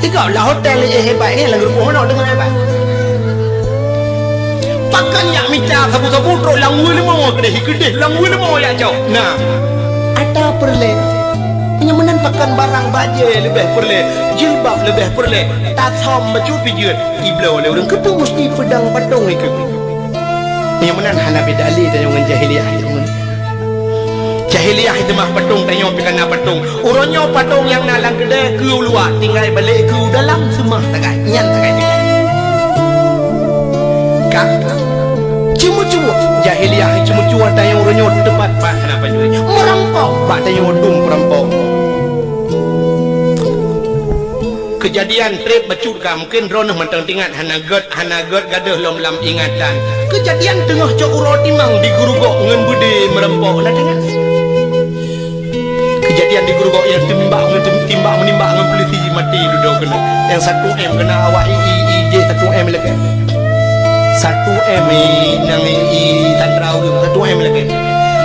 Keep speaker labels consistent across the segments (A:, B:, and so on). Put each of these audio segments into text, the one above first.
A: Ikaw lah hotel hebat ni lagu rumah nak dengan hebat. Pakan yang minta sabu-sabu truk langui lima kedih langui lima yang jauh. Nah, ada perle. Penyamanan pakan barang baja lebih perle, jilbab lebih perle. Tatham baju pijut. Iblau le orang ketemu mesti pedang patung ikut. Penyamanan hana beda ali dan yang jahiliyah itu. Jahiliyah itu mah patung tanya pikana patung. Urangnya patung yang nalang kedai ke luar tinggal balik ke dalam semua tagay. Nyan tagay ni. Cuma-cuma jahiliyah cuma-cuma tanya urangnya tempat pak kenapa juga merampok pak tanya dum perampok. Kejadian trip bacurka mungkin ronah mentang tingat hana god gaduh lam ingatan. Kejadian tengah cok uro timang di gurugok ngen budi merampok lah dengar. Kejadian di gurugok yang timbak menimbak ngen polisi mati duduk kena. Yang 1M kena awak IJ 1M lagi. 1M nang Tandrau 1M lagi.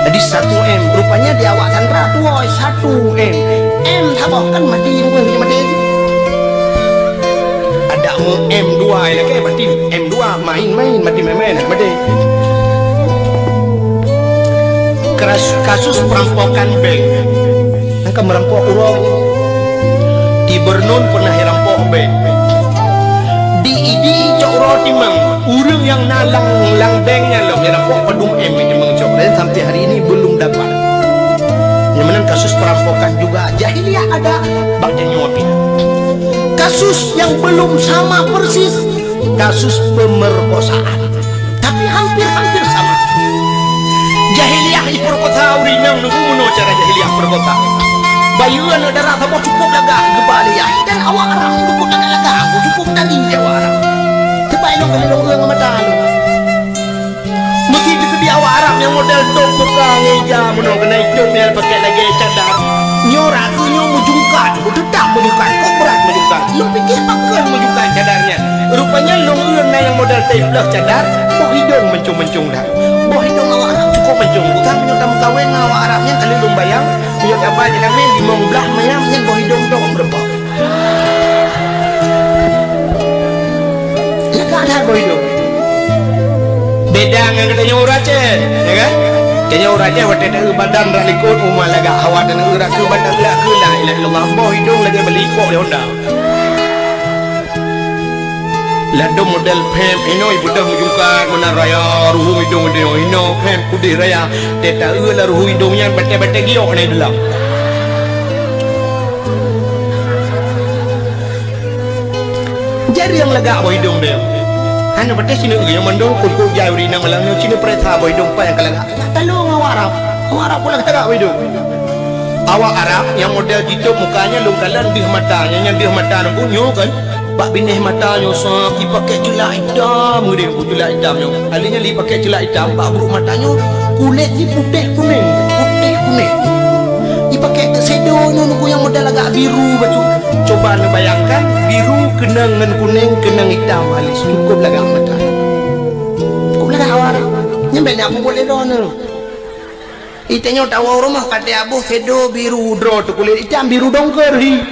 A: Jadi 1M rupanya di awak Sandra tu 1M. M tabah kan mati bukan mati. Ada M2 lagi mati M2 main mati mati. Kasus perampokan bank. Angka merampok urang. Di Bernun pernah merampok bank. Di Cokro Timang urang yang nalang banknya loh merampok pedum M itu mengcok dan sampai hari ini belum dapat. Yang mana kasus perampokan juga jahiliyah ada baknya nyopi. Kasus yang belum sama persis kasus pemerkosaan tapi hampir sama. Jahiliyah perkosa urinang nunggu cara jahiliyah perkosa. Bayuan darah sama cukup laga gebaliah dan awak arang cukup laga aku cukup dari Jawa Arab. Kebaik lo kali orang mata lo. Mesti di awak Arab yang model dok muka ngeja menong kena hidup yang pakai lagi cadar. Nyorak tu nyo mujungkan, tetap mujungkan, kok berat mujungkan. Lo fikir pakai mujungkan cadarnya. Rupanya lo yang model teplah cadar, boh hidung mencung dah. Boh hidung awak Arab cukup mencung. Bukan menyokam kawin awak Arabnya kali lo bayang. Yang apa je kami limong belah mayam yang boh hidung tu berapa? Laka ada boh hidung. Beda dengan katanya urat je, ya kan? Katanya urat je waktu ada badan ralikut umar laga awak dan urat ke badan lah ke la ilaha illallah boh hidung lagi belikok dia honda. Lado model pem ino ibu dah mujungkan mana raya ruhu hidung dia ino pem kudih raya teta lah ruhu hidungnya bete giok ni dalam. Jadi yang lega boh hidung dia. Hanya bete sini yang mandong kut jauh di nang malangnya sini pereta boh hidung pa yang kalaga. Tolong awak Arab pula kata boh hidung. Awak Arab yang model gitu mukanya lungkalan bih matanya yang bih mata nunggu kan. Pak binih matanya sakit pakai celak hitam dia celak hitamnya alinya li pakai celak hitam pak buruk matanya kulit ni putih kuning dia pakai shadow nunggu yang model agak biru baju coba anda bayangkan biru kenang dengan kuning kenang hitam alis cukup lagi mata cukup lagi awar nyampe ni aku boleh dona itanya tahu rumah kata abu shadow biru draw tu kulit hitam biru dongker hi